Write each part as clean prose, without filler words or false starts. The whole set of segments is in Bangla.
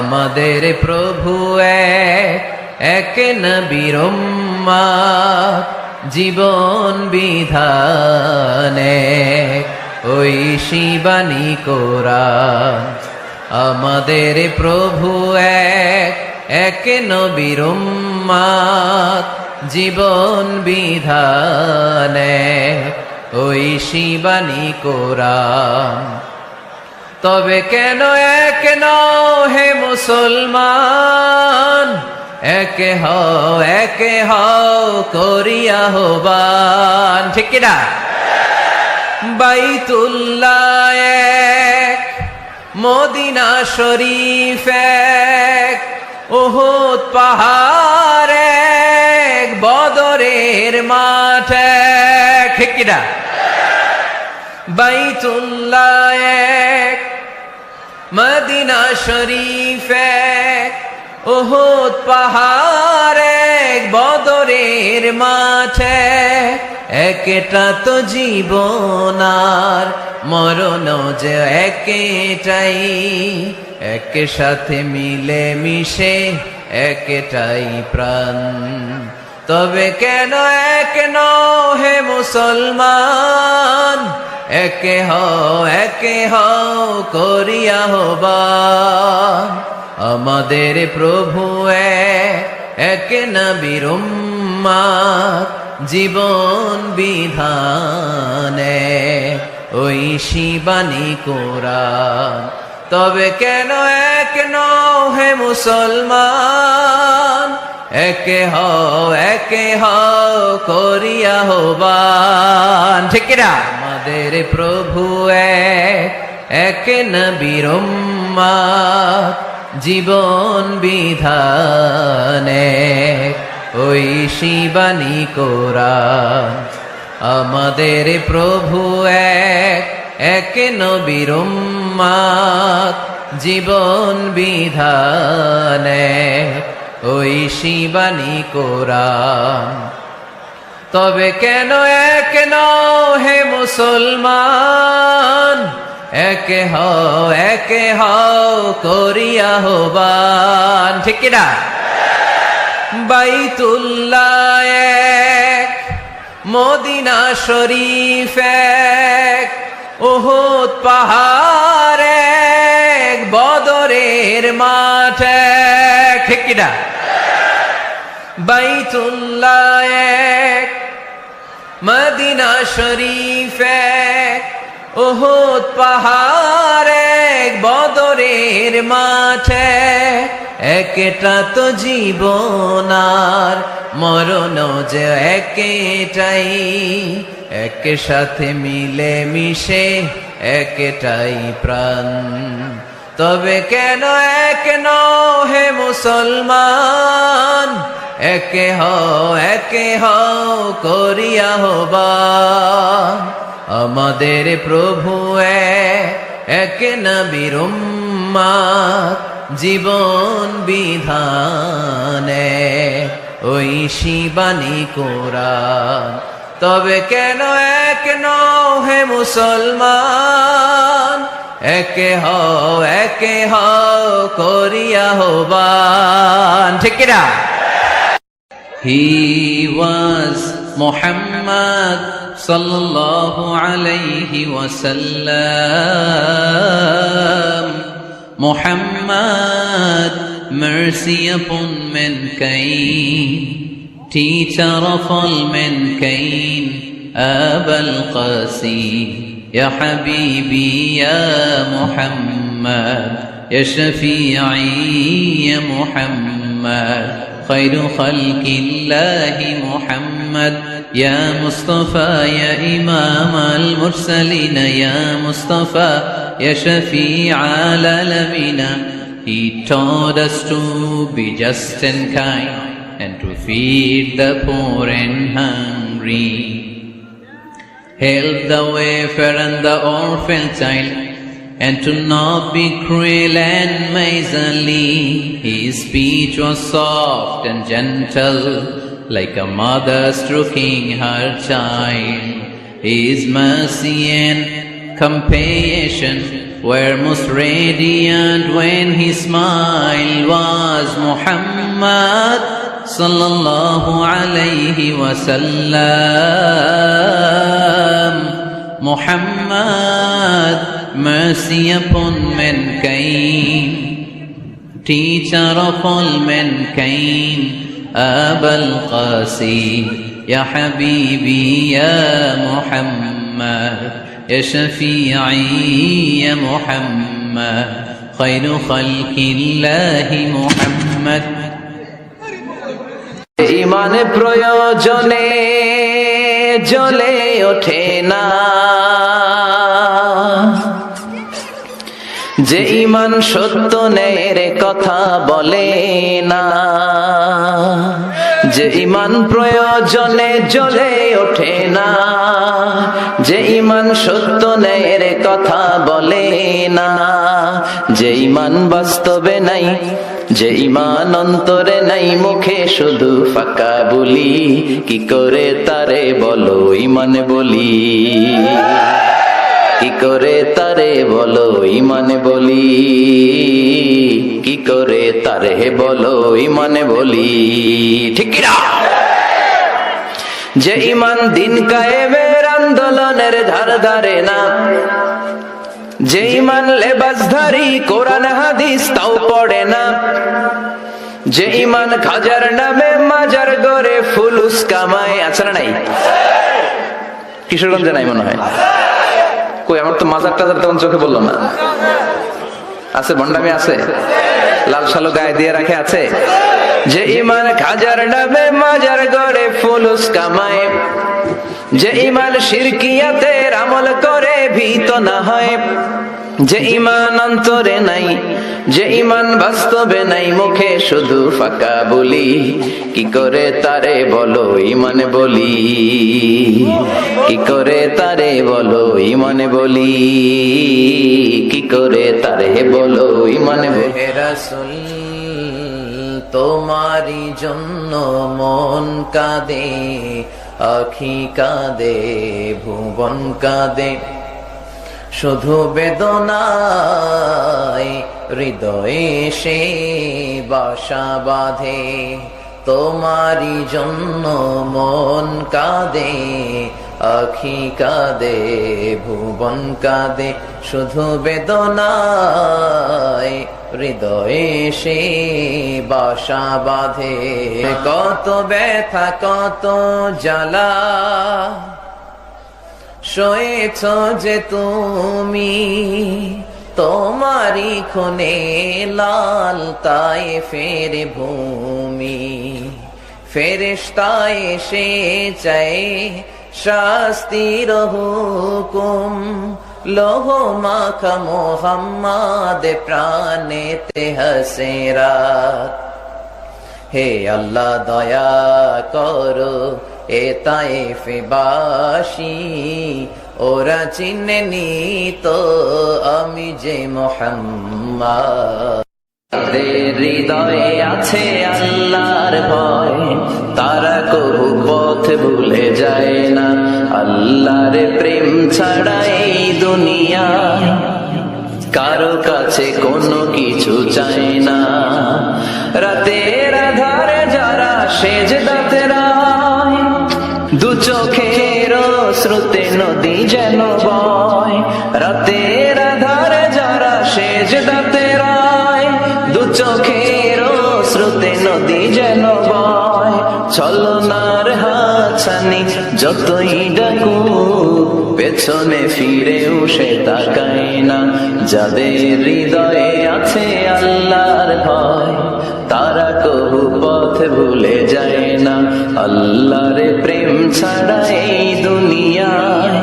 আমাদের প্রভু এক নবীর উম্মত, জীবন বিধানে ওই শিবানী কোরআন। আমাদের প্রভু এক নবীর উম্মত, জীবন বিধানে ওই শিবানী কোরআন। তবে কেন এক নও হে মুসলমান, একে হও করিয়া আহ্বান। ঠিক কিনা? বাইতুল্লাহ এক, মদিনা শরীফ এক, উহুদ পাহাড় এক, বদরের মাঠ এক। ঠিক কিনা? বাইতুল্লাহ এক, মদিনা শরীফ এক, উহুদ পাহাড় এক, বদরের মাঠে। একটা তো জীবন আর মরণ যে একটাই, এক সাথে মিলে মিশে একটাই প্রাণ। তবে কেন এক নও হে মুসলমান, একে হও করিয়া আহ্বান। আমাদের প্রভু এক নবীর উম্মত, জীবন বিধানে ওই শিবানী কোরআন। তবে কেন এক নও হে মুসলমান, একে হও করিয়া আহ্বান। ঠিক কিনা? আমাদের প্রভু এক নবীর উম্মত, জীবন বিধানে ওই শিবানী কোরআন। আমাদের প্রভু এক নবীর উম্মত, জীবন বিধানে ওই শিবানী কোরআন। তবে কেন এক নও হে মুসলমান, একে হও করিয়া আহ্বান। ঠিক কিনা? বাইতুল্লাহ এক, মদিনা শরীফ এক, উহুদ পাহাড় এক, বদরের মাঠ এক। ঠিক কিনা? বাইতুল্লাহ এক, মদিনা শরীফ এক, উহুদ পাহাড় এক, বদরের মাঠে। একটা তো জীবন আর মরণ যে একটাই, এক সাথে মিলে মিশে একটাই প্রাণ। তবে কেন এক নও হে মুসলমান, একে হও করিয়া আহ্বান। আমাদের প্রভু এক নবীর উম্মত, জীবন বিধানে ওই শিবানী কোরআন। তবে কেন এক নও হে মুসলমান, একে হও করিয়া আহ্বান। ঠিক কিনা? He was Muhammad sallallahu alayhi wa sallam. Muhammad, mercy upon mankind, teacher of all mankind. Abul Qasim, ya Habibi, ya Muhammad, ya Shafi'i, ya Muhammad, خير خلق الله محمد، يا مصطفى يا إمام المرسلين، يا مصطفى يا شفيع العالمين. He taught us to be just and kind, and to feed the poor and hungry, help the wafer and the orphan child, and to not be cruel and miserly. His speech was soft and gentle, like a mother stroking her child. His mercy and compassion were most radiant when his smile was Muhammad sallallahu alayhi wasallam. Muhammad, mercy upon mankind, teacher of all mankind, Abul Qasim, Ya Habibi, Ya Muhammad, Ya Shafi'i, Ya Muhammad, Khairu Khalqillahi Muhammad. ইমানে প্রয়োজনে জ্বলে ওঠে না, যে ইমান সত্য ন্যায়ের কথা বলে না, যে ইমান প্রয়োজনে জ্বলে ওঠে না, যে ইমান সত্য ন্যায়ের কথা বলে না, যে ইমান বাস্তবে নাই, যে ইমান অন্তরে নাই, মুখে শুধু ফাঁকা বলি, কি করে তারে বলো ইমান বলি, কি করে তারে বলো ইমান বলি, কি করে তারে বলো ইমান বলি, ঠিক না? যে ইমান দিন কায়েমের আন্দোলনের ধার ধারে না, যে ইমান লেবাসধারী কোরআন হাদিস তাও পড়ে না, যে ইমান খাজার নামে মাজার গড়ে ফুলুস কামায়, আছে না নাই? কিশোরগঞ্জে নাই মনে হয়, কই আমার তো মাজার টাজার তেমন চোখে বললো না, আছে ভণ্ডামি আছে, লাল সালো গায়ে দিয়ে রাখে আছে। যে ইমান খাজার নামে মাজার গড়ে ফুলুস কামায়, যে ইমান শিরকিয়াতের আমল করে ভীত না হয়, যে ইমান অন্তরে নাই, যে ইমান বাস্তবে নাই, মুখে শুধু ফাঁকা বলি, কি করে তারে বলো ইমান বলি, কি করে তারে বলো ইমান বলি, কি করে তারে বলো ইমান বলি। রাসূল তোমারি জন্য মন কাঁদে, আখি কাঁদে, ভুবন কাঁদে, শুধু বেদনায় হৃদয়ে সে বাসা বাঁধে, তোমারি জন্য মন কাঁদে, আখি কাঁদে, ভুবন কাঁদে, শুধু বেদনায় হৃদয়ে সে বাসা বাঁধে। কত ব্যথা কত জ্বালা সয়েছ যে তুমি, তোমারি খুনে লাল তায়েফের ভূমি, ফেরেশতা এসে চায় শাস্তির হুকুম, লোহ মাখা মোহাম্মদ প্রাণেতে হাসে রাত। হে আল্লাহ দয়া করো এ তায়েফবাসী, ওরা চিনেনি তো আমি যে মুহাম্মদ। তাদের হৃদয়ে আছে আল্লাহর ভয়, তারা কবু পথ ভুলে যায় না, আল্লাহর প্রেম ছাড়া এই দুনিয়ায় কারো কাছে কোনো কিছু চায় না। রাতের আধারে যারা সেজদাতে রায়, দু চোখের স্রোতে নদী যেন বয়, রাতের আধারে যারা সেজদাতে রায়, দু চোখের স্রোতে নদী যেন বয়, ছলনার হাতছানি যতই ডাকু পেছনে ফিরেও সে তাকায় না। যাদের হৃদয়ে আছে আল্লাহর ভয়, তারা কবু পথ ভুলে যায় না। আল্লাহর প্রেম ছাড়া এই দুনিয়ায়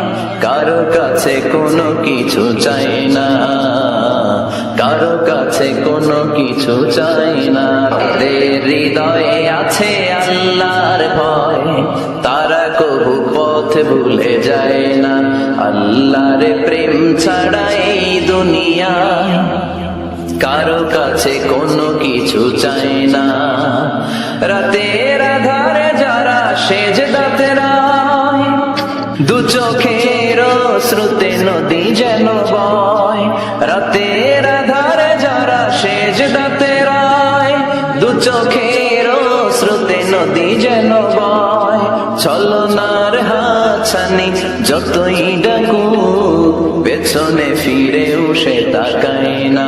কারো কাছে কোনো কিছু চাই না, কারো কাছে কোনো কিছু চাই না। তাদের হৃদয়ে আছে আল্লাহর ভয়, তারা কবু পথ ভুলে যায় না। আল্লাহর প্রেম ছাড়া এই দুনিয়ায় কারো কাছে কোনো কিছু চাই না। রাতের আধারে যারা সেজদাতে রায়, দু চোখের স্রোতে নদী যেন বয়, চোখের স্রোতে নদী যেন বয়, ছলনার হাতছানি যতই ডাকু পেছনে ফিরেও সে তাকায় না।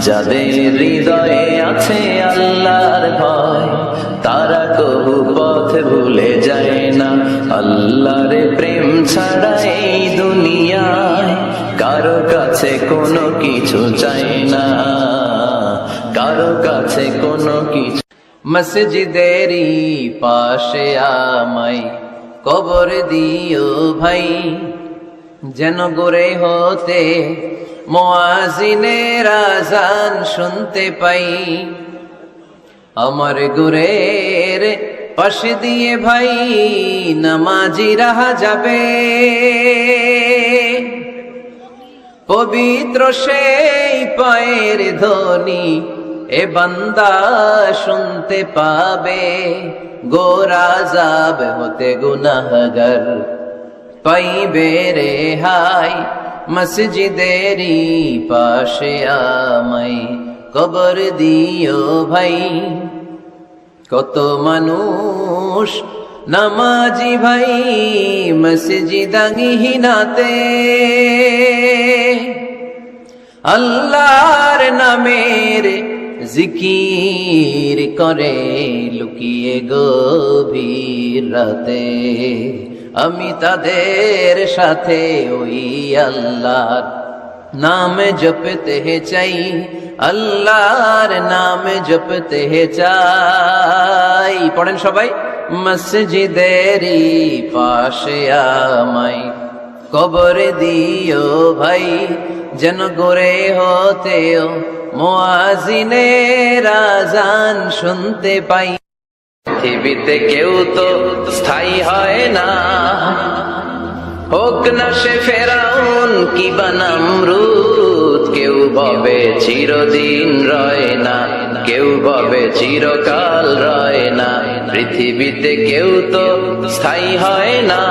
যাদের হৃদয়ে আছে আল্লাহর ভয়, তারা কবু পথ ভুলে যায় না। আল্লাহর প্রেম ছাড়া এই দুনিয়ায় কারো কাছে কোনো কিছু চাই না, কারো কাছে কোনো কিছু। মসজিদেরই পাশে আমায় কবর দিও ভাই, যেন গড়ে হতে মুয়াজ্জিনের আযান শুনতে পাই। আমার গুরের পাশে দিয়ে ভাই নামাজিরা যাবে, পবিত্র সেই পায়ের ধ্বনি এ বান্দা শুনতে পাবে। গোরা যাব হতে গুনাহগার পাইবে রেহাই, মসজিদেরই পাশে আমায় কবর দিও ভাই। কত মানুষ নামাজি ভাই মসজিদাঙ্গিহীনাতে, আল্লাহর নামের জিকির করে লুকিয়ে গভীর রাতে। আমি তাদের সাথে ওই আল্লাহর নাম জপতে চাই, আল্লাহর নাম জপতে চাই। পড়েন সবাই, মসজিদেরই পাশে আমায় কবর দিও ভাই, যেন গড়ে হতেও মুয়াজ্জিনের আযান শুনতে পাই। পৃথিবীতে কেউ তো স্থায়ী হয় না, হোক না সে ফেরাউন কিবা নমরুদ। কেউ ভাবে চিরদিন রয় না, কেউ ভাবে চিরকাল রয় না। পৃথিবীতে কেউ তো স্থায়ী হয় না,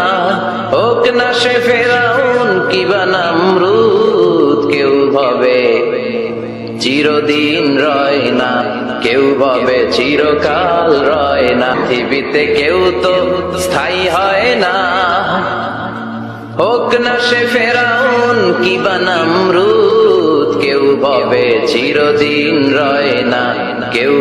হোক না সে ফেরাউন কিবা নমরুদ। কেউ ভাবে চিরদিন রয় না, কেউ ভাবে চিরকাল রয় না। পৃথিবীতে কেউ তো স্থায়ী হয় না, হোক না সে ফেরাউন কিবা নমরুদ। কেউ ভাবে চিরদিন রয় না, কেউ